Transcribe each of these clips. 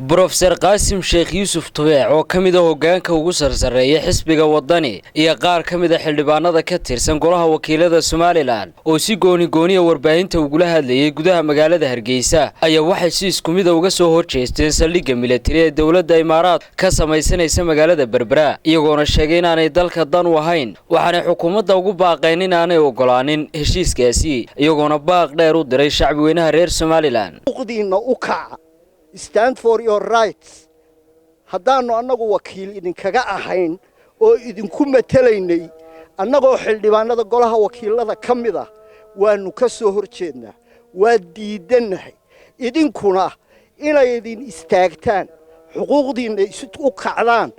بروفيسور قاسم شيخ يوسف طبيع oo kamid ah hoggaanka ugu sarsareeyay xisbiga wadani iyo qaar kamid ah xildhibaanada ka tirsan golaha wakiilada Soomaaliland oo si gooni warbaahinta ugu la hadlayay gudaha magaalada Hargeysa ayaa waxay si isku mid ah uga soo horjeesteen saldhigga militari ee dawladda Imaaraat ka samaysanaysa magaalada Berbera iyagoona sheegay in aanay dalka dan u ahayn waxaana xukuumadda ugu baaqeen in aanay ogolaanin heshiiskaasi iyagoona baaq dheer u diray shacbi weynaha reer Soomaaliland stand for your rights haddaanu annagu wakiil idinkaga ahayn oo idinku matalaynay annagoo xildhibaanada golaha wakiilada ka mid ah waanu ka soo horjeednaa waa diidanahay idinkuna inay idin istaagtaan xuquuqdiina u kacdaan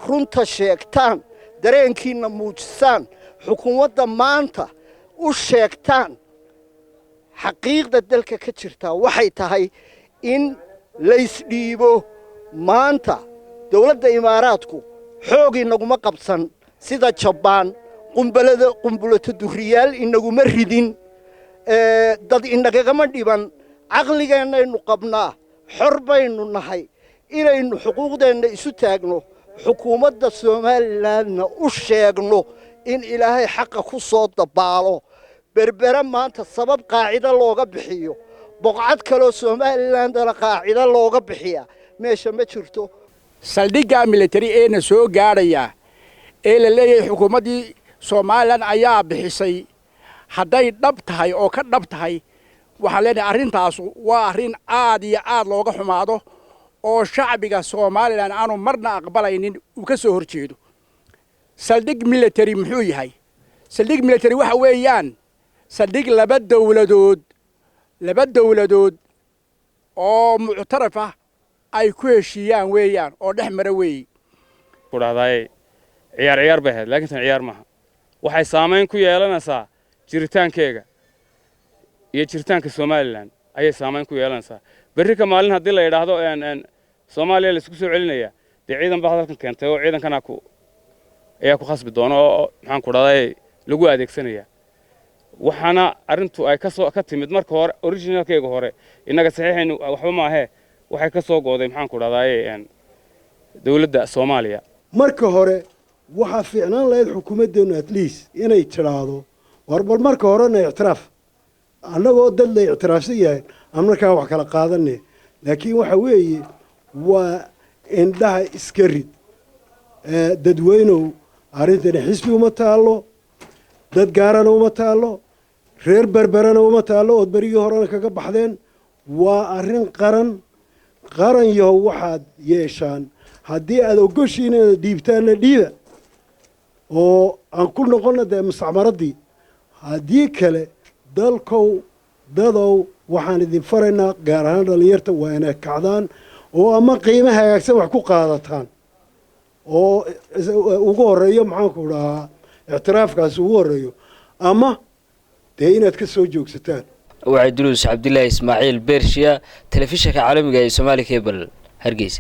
runta sheegtaan dareenkiina muujisaan xukuumadda maanta u sheegtaan xaqiiqda dalka ka jirta waxay tahay in laysdhiibo maanta dawladda Imaaraatku xoog inaguma qabsan sida Jabaan qumbulada duriyaal inaguma ridin dad inagama dhiban aqligeenaynu qabnaa xor baynu nahay inaynu xuquuqdeena isu taagno xukuumadda Soomaalilandna u sheegno in Ilaahay xaq ku soo dabaalo Berbera maanta sabab qaacida looga bixiyo boqcad kale Soomaaliland la qaacida looga bixiya meesha ma jirto saldhigga military ee soo gaaraya ee la leeyahay xukuumadii Soomaaliland ayaa bixisay haday dhab tahay oo ka dhab tahay waxa leenahay arintaas waa arin aad iyo aad looga xumaado oo shacbiga Soomaaliland aanu marna aqbalaynin uu ka soo horjeedo saldhig military muxuu yahay saldhig military waxa weeyaan saldhig laba dawladood oo muctaraf ah ay ku heshiiyaan weeyaan oo dhex mara weey ku dhahday ciyaar bahayd laakiin tan ciyaar maaha waxay saameyn ku yeelanaysaa jiritaankeega iyo jiritaanka Soomaaliland ayay saameyn ku yeelanaysaa berri ka maalin hadii la yiraahdo Soomaaliya la isku soo celinaya ciidan baa halkan keentay oo ciidankana ayaa ku khasbi doono oo maxaan ku dhahday lagu adeegsanaya waxana arintu ay ka timid marka hore originalkeega hore inaga saxiixaynu waxba ma ahe waxay ka soo gooday maxaan ku dhahday dawladda Soomaaliya marka hore waxa fiicnaan lahayd xukuumaddeenu at least inay tiraado warbal marka hore na ictiraaf annagoo dad la ictiraafsan yahay markaa wax kala qaadanay laakiin waxa weeye waa indhaha iska rid dadweynow arrintan xisbi uma taalo dad gaarana uma taalo reer Berberana uma taalo oo barigi horena kaga baxdeen waa arrin qaran yahow waxaad yeeshaan haddii aad ogoshiin inaad dhiibtaanna dhiiba oo aan ku noqonna dee mustacmaradii haddii kale dalkow dadow waxaan idin faraynaa gaar ahaan dhallinyarta waa inay kacdaan oo ama qiimo hagaagsan wax ku qaadataan oo ugu horeeyo maxaanku dhahaa اعترافkaas ugu horeeyo ama inaad ka soo joogsataan وعيدروس عبد الله إسماعيل بيرشيا تلفزيون عالمي Somali Cable Hargeysa